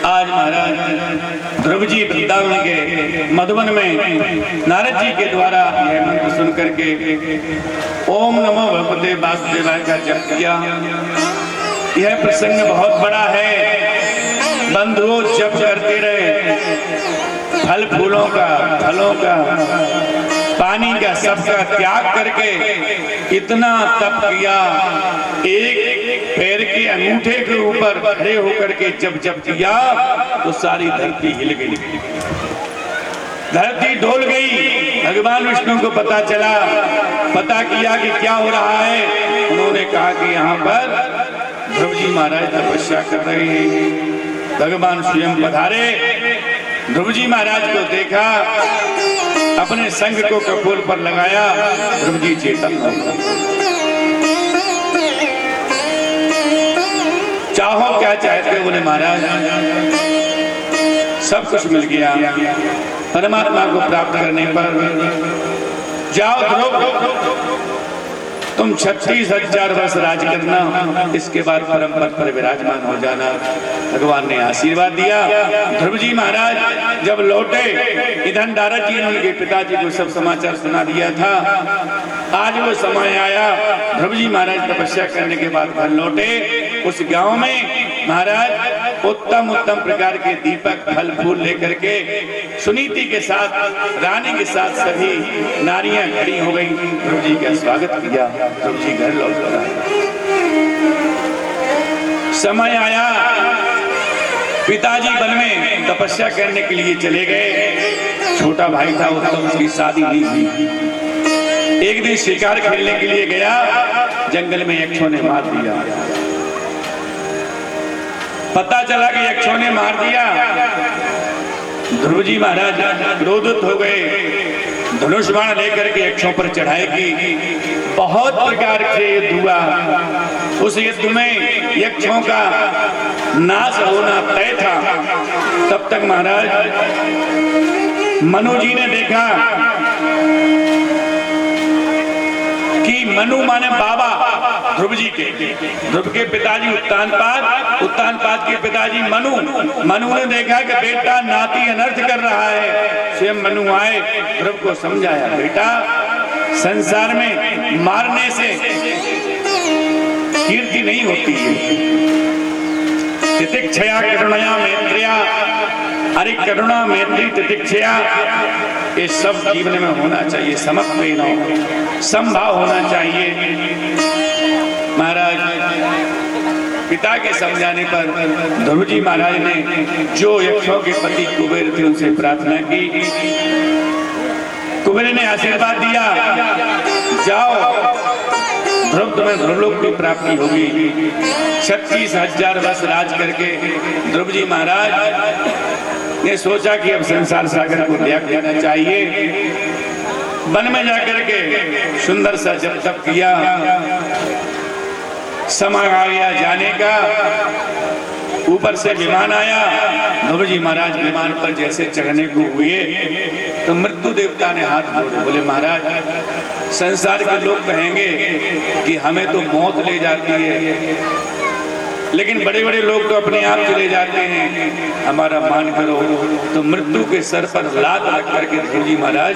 आज महाराज ध्रुव जी वृंदावन के मधुवन में नारद जी के द्वारा यह मंत्र सुन करके ओम नमो भगवते वासुदेवाय का जप किया। यह प्रसंग बहुत बड़ा है। बंधुओं जप करते रहे, फल फूलों का, फलों का, पानी का, सबका त्याग करके इतना तप किया। एक पैर के अंगूठे के ऊपर खड़े होकर के जब जब किया तो सारी धरती हिल गई, धरती डोल गई। भगवान विष्णु को पता चला, पता किया कि क्या हो रहा है। उन्होंने कहा कि यहाँ पर ध्रुव जी महाराज तपस्या कर रहे हैं। भगवान स्वयं पधारे, ध्रुव जी महाराज को देखा, अपने संग को कपोल पर लगाया, ध्रुव जी चेतन हो गए। चाहो क्या चाहते हो? बोले महाराज सब कुछ मिल गया। परमात्मा को प्राप्त करने पर जाओ ध्रुव, तुम 36,000 वर्ष राज करना, इसके बाद परम पद पर विराजमान हो जाना। भगवान ने आशीर्वाद दिया। ध्रुव जी महाराज जब लौटे, इधर नारद जी ने उनके पिताजी को सब समाचार सुना दिया था। आज वो समय आया, ध्रुव जी महाराज तपस्या करने के बाद घर लौटे। उस गांव में महाराज उत्तम उत्तम प्रकार के दीपक, फल फूल लेकर के सुनीति के साथ, रानी के साथ सभी नारियां खड़ी हो गई, ध्रुव जी का स्वागत किया। ध्रुव जी घर लौट कर आए। समय आया, पिताजी वन में तपस्या करने के लिए चले गए। छोटा भाई था उत्तम, उसकी शादी नहीं हुई। एक दिन शिकार खेलने के लिए गया, जंगल में यक्षों ने मार दिया। पता चला कि यक्षों ने मार दिया। ध्रुव जी महाराज क्रोधित हो गए, धनुष बाण लेकर के यक्षों पर चढ़ाई की। बहुत प्रकार से युद्ध हुआ। उस युद्ध में यक्षों का नाश होना तय था। तब तक महाराज मनु जी ने देखा कि मनु माने बाबा ध्रुव जी के, ध्रुव के पिताजी उत्तानपाद के पिताजी मनु ने देखा कि बेटा नाती अनर्थ कर रहा है। स्वयं मनु आए, ध्रुव को समझाया, बेटा संसार में मारने से कीर्ति नहीं होती है। तितिक्षया करुणया मैत्रिया, अरे करुणा मैत्री तितिक्षया, ये सब जीवन में होना चाहिए। समत्वेन समभाव होना चाहिए। महाराज पिता के समझाने पर ध्रुव जी महाराज ने जो यक्षों के पति कुबेर थे उनसे प्रार्थना की। कुबेर ने आशीर्वाद दिया, जाओ ध्रुव, तुम्हें ध्रुवलोक की प्राप्ति होगी। 36,000 वर्ष राज करके ध्रुव जी महाराज ने सोचा कि अब संसार सागर को त्याग देना चाहिए। वन में जाकर के सुंदर सा जप तप किया। समय आ गया जाने का। ऊपर से विमान आया। ध्रुव जी महाराज विमान पर जैसे चढ़ने को हुए तो मृत्यु देवता ने हाथ जोड़े, बोले महाराज संसार के लोग कहेंगे कि हमें तो मौत ले जाती है, लेकिन बड़े बड़े लोग तो अपने आप चले जाते हैं, हमारा मान करो। तो मृत्यु के सर पर लात रख करके ध्रुव जी महाराज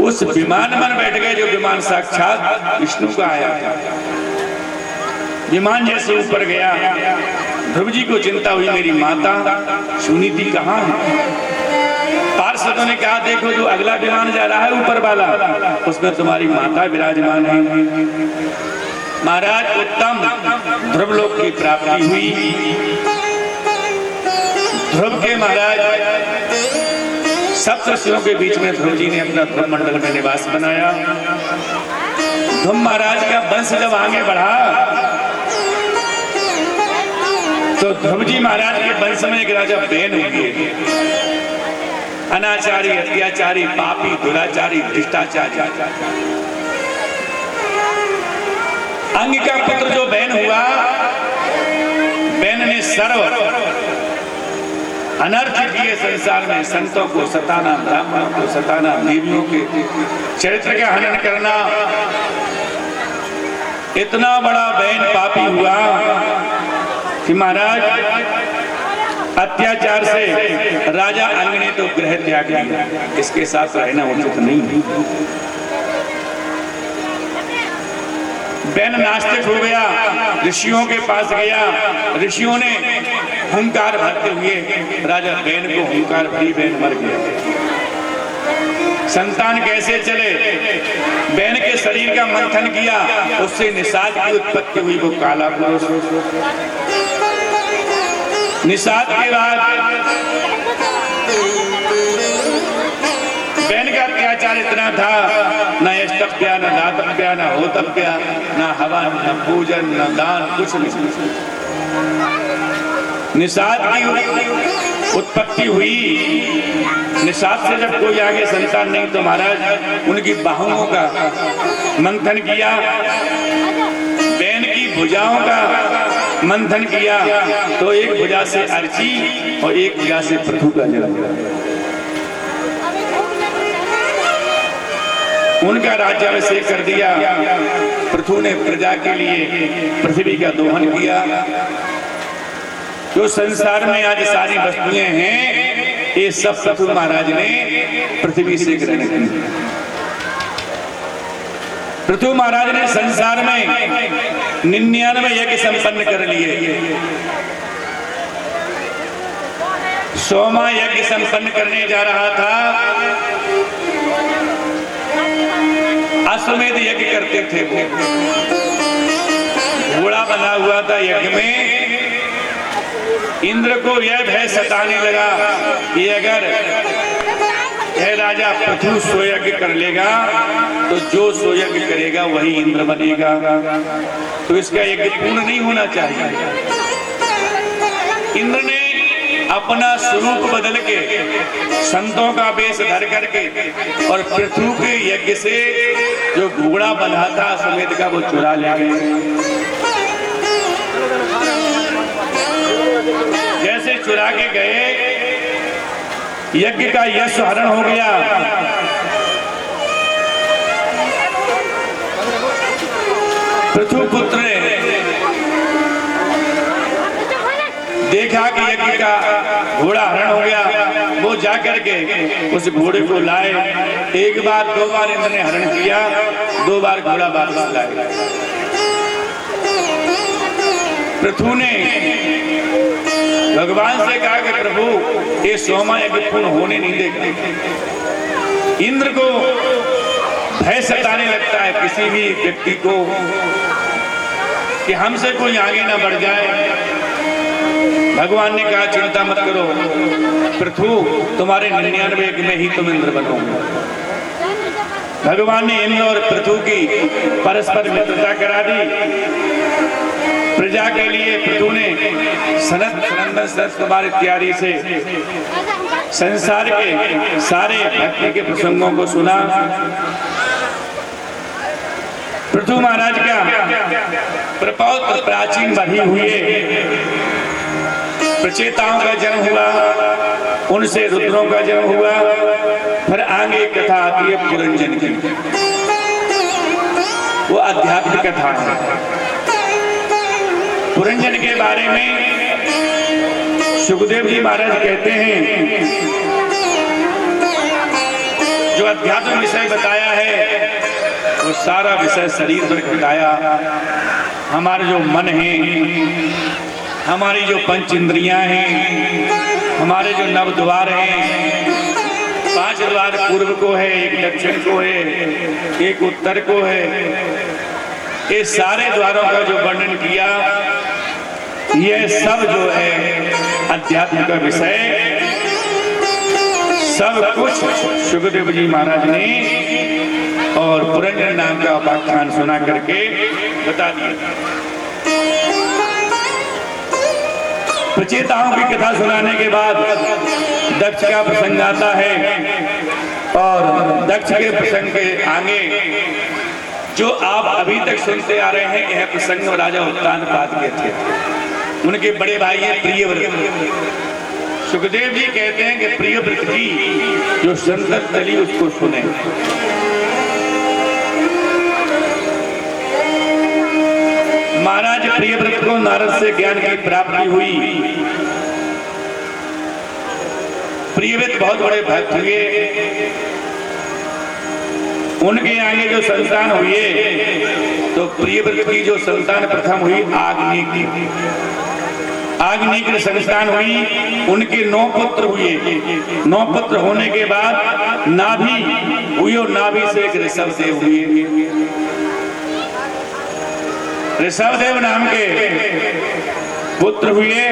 उस विमान में बैठ गए, जो विमान साक्षात विष्णु का आया था। विमान जैसे ऊपर गया, ध्रुव जी को चिंता हुई, मेरी माता सुनीति कहाँ है? पार्षदों ने कहा, देखो जो अगला विमान जा रहा है ऊपर वाला, उसमें तुम्हारी माता विराजमान है। महाराज उत्तम ध्रुवलोक की प्राप्ति हुई। ध्रुव के महाराज सप्तर्षियों के बीच में ध्रुव जी ने अपना ध्रुव मंडल में निवास बनाया। ध्रुव महाराज का वंश जब आगे बढ़ा तो ध्रुव जी महाराज के वंश में एक राजा बैन हुए, अनाचारी, अत्याचारी, पापी, दुराचारी, भ्रष्टाचारी। अंग का पुत्र जो बैन हुआ, बैन ने सर्व अनर्थ किए संसार में। संतों को सताना, ब्राह्मणों को सताना, देवियों के चरित्र का हनन करना। इतना बड़ा बैन पापी हुआ कि महाराज अत्याचार से राजा अंग ने तो गृह त्याग दिया, इसके साथ रहना उचित नहीं है। बैन नास्तिक हो गया, ऋषियों के पास गया, ऋषियों ने हुंकार भरते हुए राजा बैन को हुंकार भरी बैन मर गया। संतान कैसे चले? बैन के शरीर का मंथन किया, उससे निषाद की उत्पत्ति हुई, वो काला पुरुष। निषाद के बाद बैन का अत्याचार इतना था, न यष्टप्या, न दातप्या, न होतप्या, न हवन, न पूजन, न दान, कुछ नहीं। निषाद की उत्पत्ति हुई, निषाद से जब कोई आगे संतान नहीं तो महाराज उनकी बाहुओं का मंथन किया, बैन की भुजाओं का मंथन किया, तो एक भुजा से अर्ची और एक भुजा से पृथु का जन्म हुआ। उनका राज्याभिषेक कर दिया। पृथु ने प्रजा के लिए पृथ्वी का दोहन किया। जो संसार में आज सारी वस्तुएं हैं, ये सब पृथु महाराज ने पृथ्वी से ग्रहण की। पृथु महाराज ने संसार में 99 यज्ञ संपन्न कर लिए। 100वां यज्ञ संपन्न करने जा रहा था। अश्वमेध यज्ञ करते थे वो, घोड़ा बना हुआ था यज्ञ में। इंद्र को यह भय सताने लगा कि अगर यह राजा पृथु सोयज्ञ कर लेगा तो जो सोयज्ञ करेगा वही इंद्र बनेगा, तो इसका यज्ञ पूर्ण नहीं होना चाहिए। इंद्र ने अपना स्वरूप बदल के, संतों का वेश धर करके और पृथु के यज्ञ से जो घोड़ा बंधा था अश्वमेध का, वो चुरा ले गए। जैसे चुरा के गए, यज्ञ का यश हरण हो गया। पृथु पुत्र ने देखा कि यज्ञ का घोड़ा हरण हो गया, वो जाकर के उस घोड़े को लाए। एक बार, 2 बार इंद्र ने हरण किया, 2 बार घोड़ा वापस लाए। पृथु ने भगवान से कहा कि प्रभु ये 100वां यज्ञ पूर्ण होने नहीं देगा। इंद्र को भय सताने लगता है किसी भी व्यक्ति को कि हमसे कोई आगे ना बढ़ जाए। भगवान ने कहा चिंता मत करो पृथु, तुम्हारे 99 यज्ञ में ही तुम इंद्र बनोगे। भगवान ने इंद्र और पृथु की परस्पर मित्रता करा दी। प्रजा के लिए पृथु ने सनत सनंदन सरस कुमार इत्यादि से संसार के सारे भक्ति के प्रसंगों को सुना। पृथु महाराज का प्रपौत्र प्राचीन बही हुए प्रचेताओं का जन्म हुआ, उनसे रुद्रों का जन्म हुआ। फिर आगे कथा आती है पुरंजन की, वो आध्यात्मिक कथा है। पुरंजन के बारे में सुखदेव जी महाराज कहते हैं, जो अध्यात्म विषय बताया है वो सारा विषय शरीर पर घटाया। हमारे जो मन है, हमारी जो पंच इंद्रियां हैं, हमारे जो नव द्वार हैं, 5 द्वार पूर्व को है, एक दक्षिण को है, एक उत्तर को है। ये सारे द्वारों का जो वर्णन किया, ये सब जो है अध्यात्म का विषय, सब कुछ सुखदेव जी महाराज ने और पुरंजन नाम का उपाख्यान सुना करके बता दिया। प्रचेताओं की कथा सुनाने के बाद दक्ष का प्रसंग आता है और दक्ष के प्रसंग के आगे जो आप अभी तक सुनते आ रहे हैं, यह प्रसंग राजा उत्तानपाद के थे। उनके बड़े भाई है प्रियव्रत। सुखदेव जी कहते हैं कि प्रियव्रत जी जो संतत चली उसको सुने। महाराज प्रियव्रत को नारद से ज्ञान की प्राप्ति हुई। प्रियव्रत बहुत बड़े भक्त हुए। उनके आगे जो संतान हुए तो प्रियव्रत की जो संतान प्रथम हुई आग्नेय, आग्नेय संतान हुई। उनके 9 पुत्र हुए। 9 पुत्र होने के बाद नाभि हुई और नाभि से एक ऋषभदेव हुए। ऋषभदेव नाम के पुत्र हुए।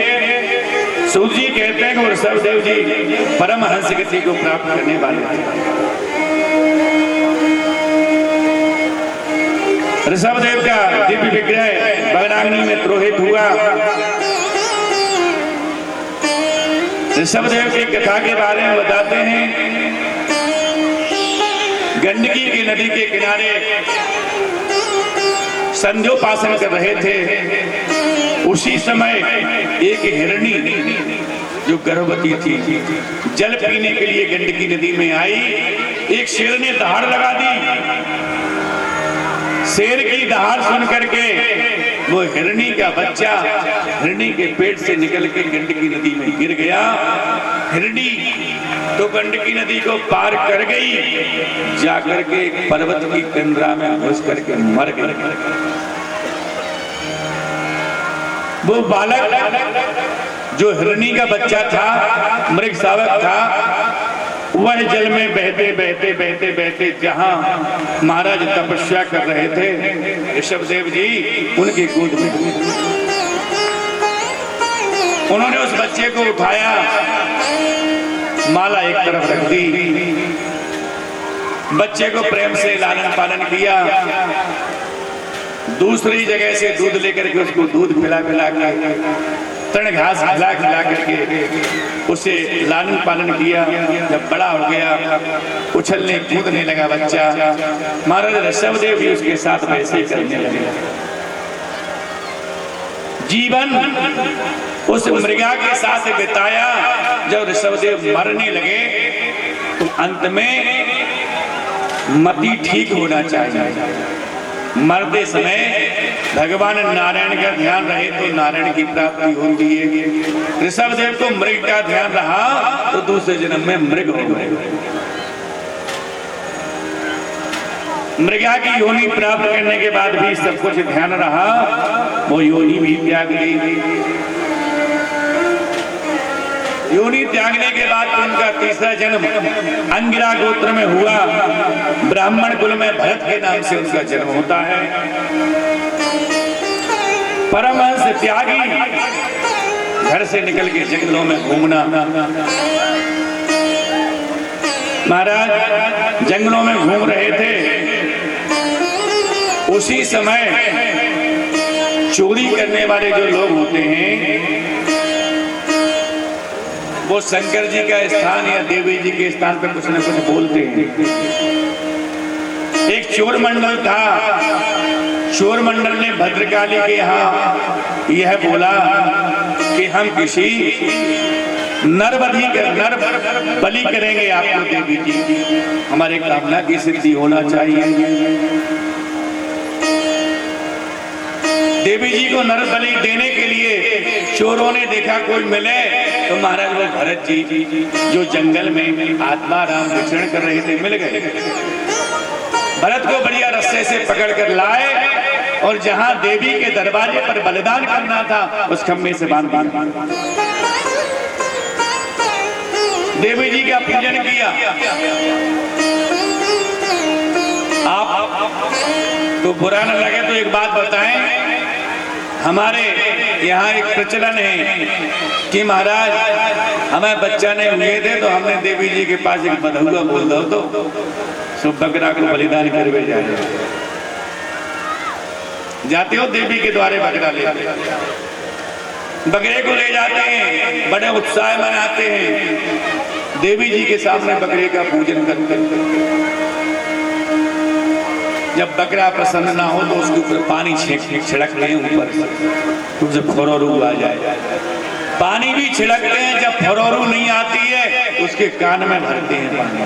सूत जी कहते हैं कि ऋषभदेव जी परमहंस गति को प्राप्त करने वाले थे। ऋषभदेव का दिव्य विग्रह बगलाग्नि में त्रोहित हुआ। ऋषभदेव की कथा के बारे में बताते हैं, गंडकी की नदी के किनारे संध्योपासन कर रहे थे। उसी समय एक हिरणी जो गर्भवती थी जल पीने के लिए गंडकी नदी में आई। एक शेर ने दहाड़ लगा दी। शेर की दहाड़ सुन करके वो हिरणी का बच्चा हिरणी के पेट से निकल के गंडकी नदी में गिर गया। हिरणी तो गंडकी नदी को पार कर गई, जाकर के एक पर्वत की कंदरा में घुस करके मर गई। वो बालक जो हिरणी का बच्चा था, मृग शावक था, वह जल में बहते बहते बहते बहते जहां महाराज तपस्या कर रहे थे, ऋषभदेव जी उनकी गोद में उन्होंने उस बच्चे को उठाया, माला एक तरफ रख दी, बच्चे को प्रेम से लालन पालन किया। दूसरी जगह से दूध लेकर के उसको दूध पिला पिला के तृण घास खिला खिला करके उसे लालन पालन किया। जब बड़ा हो गया, उछलने कूदने लगा बच्चा, महाराज ऋषभदेव भी उसके साथ वैसे करने लगे। जीवन उस मृगा के साथ बिताया। जब ऋषभदेव मरने लगे तो अंत में मति ठीक होना चाहिए। मरते समय भगवान नारायण का ध्यान रहे तो नारायण की प्राप्ति होती है। ऋषभदेव को मृग का ध्यान रहा तो दूसरे जन्म में मृग हो गए। मृगा की योनि प्राप्त करने के बाद भी सब कुछ ध्यान रहा, वो योनि भी त्याग ली। योनि त्यागने के बाद उनका तीसरा जन्म अंगिरा गोत्र में हुआ। ब्राह्मण कुल में भरत के नाम से उनका जन्म होता है। परमहंस त्यागी, घर से निकल के जंगलों में घूमना। महाराज जंगलों में घूम रहे थे, उसी समय चोरी करने वाले जो लोग होते हैं वो शंकर जी का स्थान या देवी जी के स्थान पर कुछ न कुछ बोलते हैं। एक चोर मंडल था, चोर मंडल ने भद्रकाली के यहाँ यह बोला कि हम किसी नर बलि करेंगे आपको देवी जी, हमारे कामना की सिद्धि होना चाहिए। देवी जी को नर बलि देने के लिए चोरों ने देखा कोई मिले तो महाराज वो भरत जी जो जंगल में आत्माराम विचरण कर रहे थे मिल गए। भरत को बढ़िया रस्से से पकड़ कर लाए और जहां देवी के दरवाजे पर बलिदान करना था उस खम्भे से बांध दिया। देवी जी का पूजन किया। आप तो बुरा न लगे तो एक बात बताएं, हमारे यहाँ एक प्रचलन है कि महाराज हमें बच्चा ने हुए थे तो हमने देवी जी के पास एक बधुआ बोल दो तो सो बकरा को बलिदान कर भेजा जाते हो। देवी के द्वारे बकरा ले बकरे को ले जाते हैं, बड़े उत्साह मनाते हैं। देवी जी के सामने बकरे का पूजन करते हैं। जब बकरा प्रसन्न ना हो तो उसके ऊपर पानी छिड़कते हैं, ऊपर तो जब फरोरू आ जाए पानी भी छिड़कते हैं। जब फरोरू नहीं आती है उसके कान में भरते हैं पानी।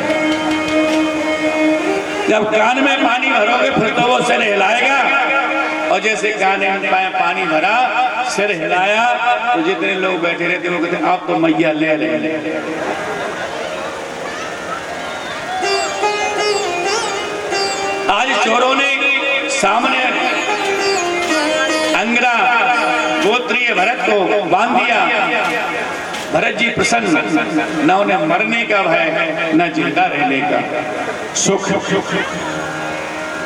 जब कान में पानी भरोगे फिर तो वो सिर हिलाएगा, और जैसे कान में पानी भरा सिर हिलाया तो जितने लोग बैठे रहते वो कहते आप तो मैया ले ले। आज चोरों ने सामने अंगरा गोत्रीय भरत को बांध दिया। भरत जी प्रसन्न, न उन्हें मरने का भय न जिंदा रहने का सुख।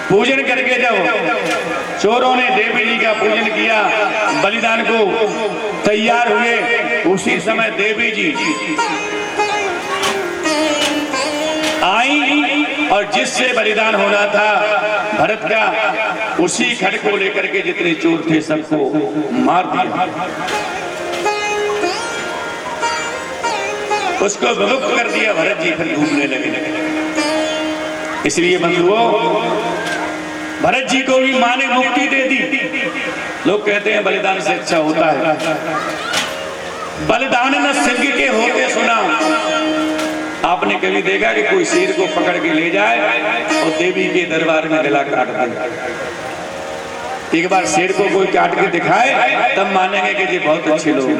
पूजन करके जब चोरों ने देवी जी का पूजन किया, बलिदान को तैयार हुए, उसी समय देवी जी आई और जिससे बलिदान होना था भरत का, उसी खड़ को लेकर के जितने चोर थे सबको मार दिया, उसको विमुक्त कर दिया। भरत जी फिर घूमने लगे। इसलिए बंधुओं, भरत जी को भी मां ने मुक्ति दे दी। लोग कहते हैं बलिदान से अच्छा होता है। बलिदान न सिंह के होते सुना। आपने कभी देखा कि कोई शेर को पकड़ के ले जाए और देवी के दरबार में गला काट दे? एक बार शेर को कोई काट के दिखाए तब मानेंगे कि ये बहुत अच्छे लोग हैं।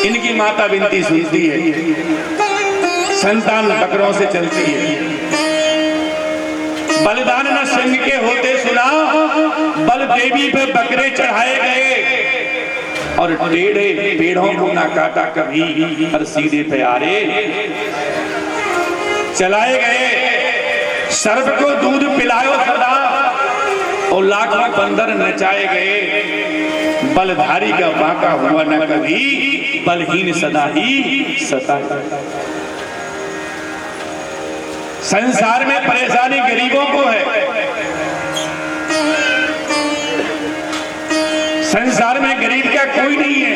इनकी माता विनती सुनती है, संतान बकरों से चलती है। बलिदान न सिंह के होते सुना, बल देवी पे बकरे चढ़ाए गए और टेढ़े पेड़ों को ना काटा कभी, और सीधे प्यारे चलाए गए। सर्प को दूध पिलायो सदा और लाखों बंदर नचाए गए। बलधारी का बाका हुआ न कभी, बलहीन सदा ही सताए। संसार में परेशानी गरीबों को है। संसार में गरीब का कोई नहीं है,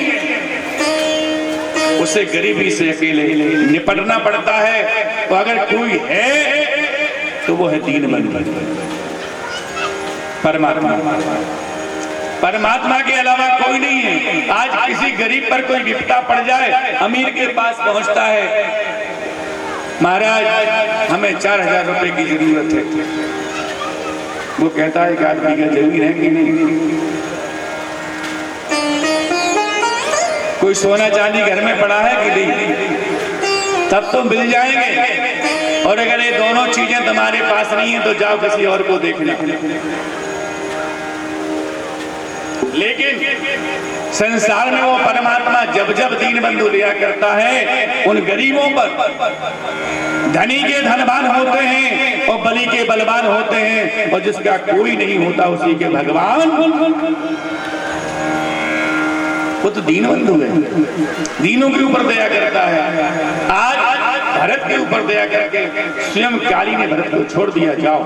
उसे गरीबी से अकेले निपटना पड़ता है। तो अगर कोई है तो वो है दीनबंधु परमात्मा। परमात्मा के अलावा कोई नहीं है। आज किसी गरीब पर कोई विपदा पड़ जाए, अमीर के पास पहुंचता है, महाराज हमें 4000 रुपए की जरूरत है। वो कहता है कि आदमी का जमीन है कि नहीं? कोई सोना चांदी घर में पड़ा है कि नहीं? तब तो मिल जाएंगे। और अगर ये दोनों चीजें तुम्हारे पास नहीं है तो जाओ किसी और को देखना। लेकिन संसार में वो परमात्मा जब जब दीनबंधु दिया करता है उन गरीबों पर। धनी के धनवान होते हैं और बली के बलवान होते हैं, और जिसका कोई नहीं होता उसी के भगवान। वो तो दीनबंधु है, दीनों के ऊपर दया करता है। आज भरत के ऊपर दया करके स्वयं काली ने भरत को छोड़ दिया, जाओ।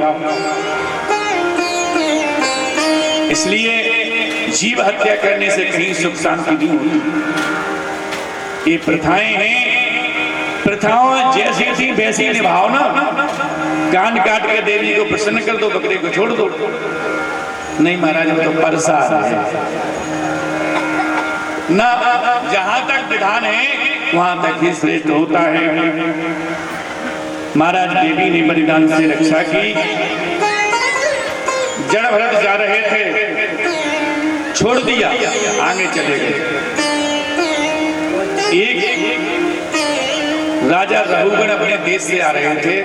इसलिए जीव हत्या करने से कहीं सुख शांति नहीं होती। ये प्रथाएं हैं, प्रथाओं जैसी थी वैसी निभाओ ना। कान काट के देवी को प्रसन्न कर दो, बकरे को छोड़ दो। नहीं महाराज, वो तो परसा है ना। जहां तक विधान है वहां तक ही श्रेष्ठ होता है। महाराज देवी ने बलिदान से रक्षा की। जड़ भरत जा रहे थे, छोड़ दिया, आगे चले गए। एक राजा रघुगण अपने देश से आ रहे थे।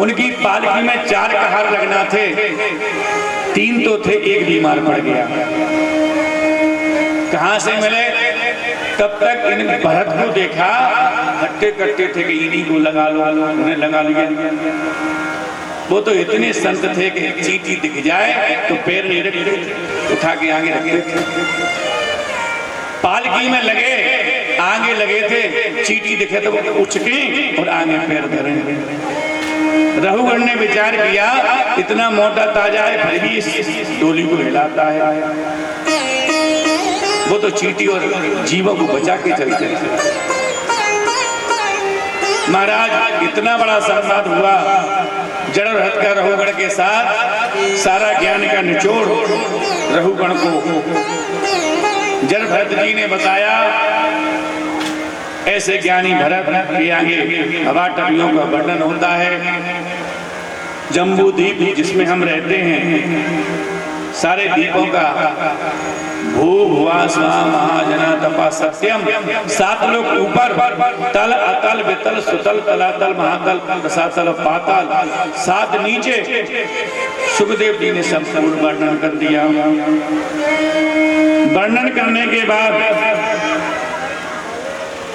उनकी पालकी में 4 कहार लगना थे, 3 तो थे, एक बीमार पड़ गया। कहां से मिले? तब तक इन भरत को देखा, हट्टे कट्टे थे कि इन्हीं को लगा लो, उन्हें लगा लिया। वो तो इतने संत थे कि चींटी दिख जाए तो पैर नहीं रखते, उठा के आगे रखते थे। पालकी में लगे, आगे लगे थे, चींटी दिखे तो वो उछके और आगे पैर धरे। रघुगण ने विचार किया, इतना मोटा ताजा है फिर भी इस डोली को हिलाता है। वो तो चींटी और जीवों को बचा के चलते थे। महाराज इतना बड़ा संवाद हुआ जड़ भरत का रघुगण के साथ। सारा ज्ञान का निचोड़ रघुगण को जड़ भरत जी ने बताया। ऐसे ज्ञानी भरत के आगे हवा टवियों का वर्णन होता है। जम्बू द्वीप जिसमें हम रहते हैं, सारे द्वीपों का भू भुवा स्वा महाजना तपा सत्यम। 7 लोग ऊपर, तल अतल वितल सुतल तलातल महातल रसातल पाताल, 7 नीचे। सुखदेव जी ने संपूर्ण वर्णन कर दिया। वर्णन करने के बाद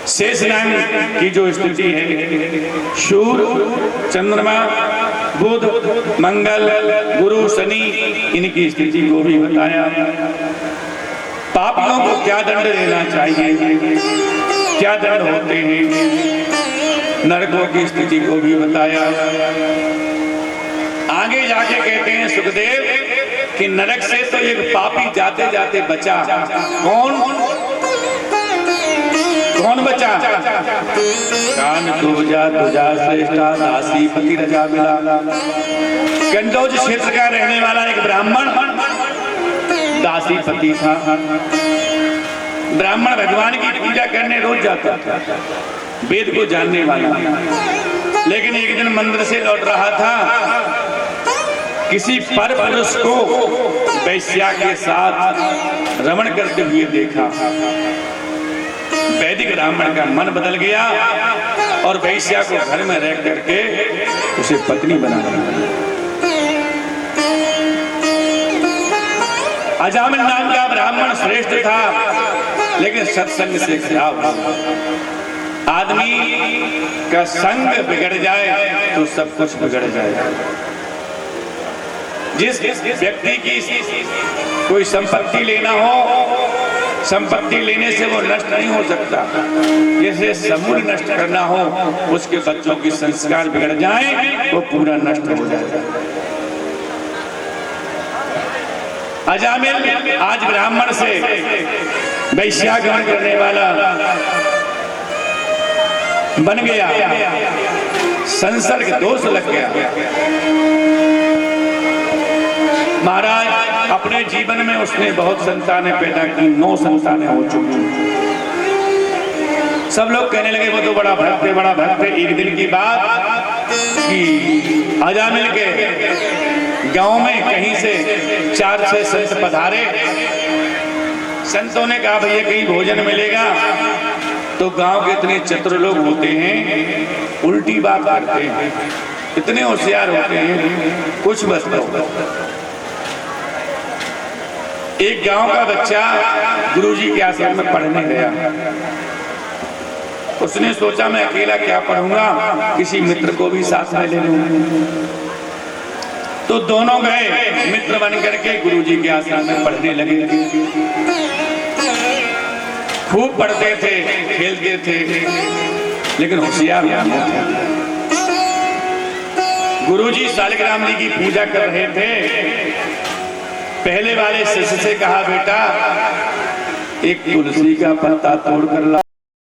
शेषनाग की जो स्थिति है, सूर्य चंद्रमा बुध मंगल गुरु शनि, इनकी स्थिति को भी बताया। पापियों को क्या दंड देना चाहिए, क्या दंड होते हैं, नरकों की स्थिति को भी बताया। आगे जाके कहते हैं सुखदेव कि नरक से तो एक पापी जाते जाते बचा। कौन बचा? कान तुजा तुजा श्रेष्ठा दासी पति रजा मिला। कंडौज क्षेत्र का रहने वाला एक ब्राह्मण दासी पति था। ब्राह्मण भगवान की पूजा करने रोज जाता था, वेद को जानने वाला। लेकिन एक दिन मंदिर से लौट रहा था, किसी पर पुरुष को वैश्या के साथ रमण करते हुए देखा। वैदिक ब्राह्मण का मन बदल गया और वैश्या को घर में रह करके उसे पत्नी बना लिया। अजामिल नाम का ब्राह्मण श्रेष्ठ था, लेकिन सत्संग से खराब हुआ। आदमी का संग बिगड़ जाए तो सब कुछ बिगड़ जाए। जिस व्यक्ति की कोई संपत्ति लेना हो, संपत्ति लेने से वो नष्ट नहीं हो सकता। जैसे समूल नष्ट करना हो, उसके बच्चों की संस्कार बिगड़ जाए वो पूरा नष्ट हो जाए। अजामिल आज ब्राह्मण से वैश्यागमन करने वाला बन गया, संसर्ग दोष लग गया। महाराज अपने जीवन में उसने बहुत संतानें पैदा की, 9 संतानें हो चुकी। सब लोग कहने लगे वो तो बड़ा भक्त है, बड़ा भक्त है। एक दिन की बात कि अजामिल के गांव में कहीं से 4-6 संत पधारे। संतों ने कहा भैया कहीं भोजन मिलेगा। तो गांव के इतने चतुर लोग होते हैं, उल्टी बात करते हैं, इतने होशियार होते हैं, कुछ बताओ। एक गांव का बच्चा गुरुजी के आश्रम में पढ़ने गया। उसने सोचा मैं अकेला क्या पढ़ूंगा, किसी मित्र को भी साथ में ले लूं। तो दोनों गए मित्र बन करके गुरुजी के आश्रम में पढ़ने लगे। खूब पढ़ते थे, खेलते थे, लेकिन होशियार नहीं थे। गुरुजी सालिग्राम जी की पूजा कर रहे थे। पहले वाले शिष्य से कहा बेटा एक तुलसी का पत्ता तोड़ कर ला।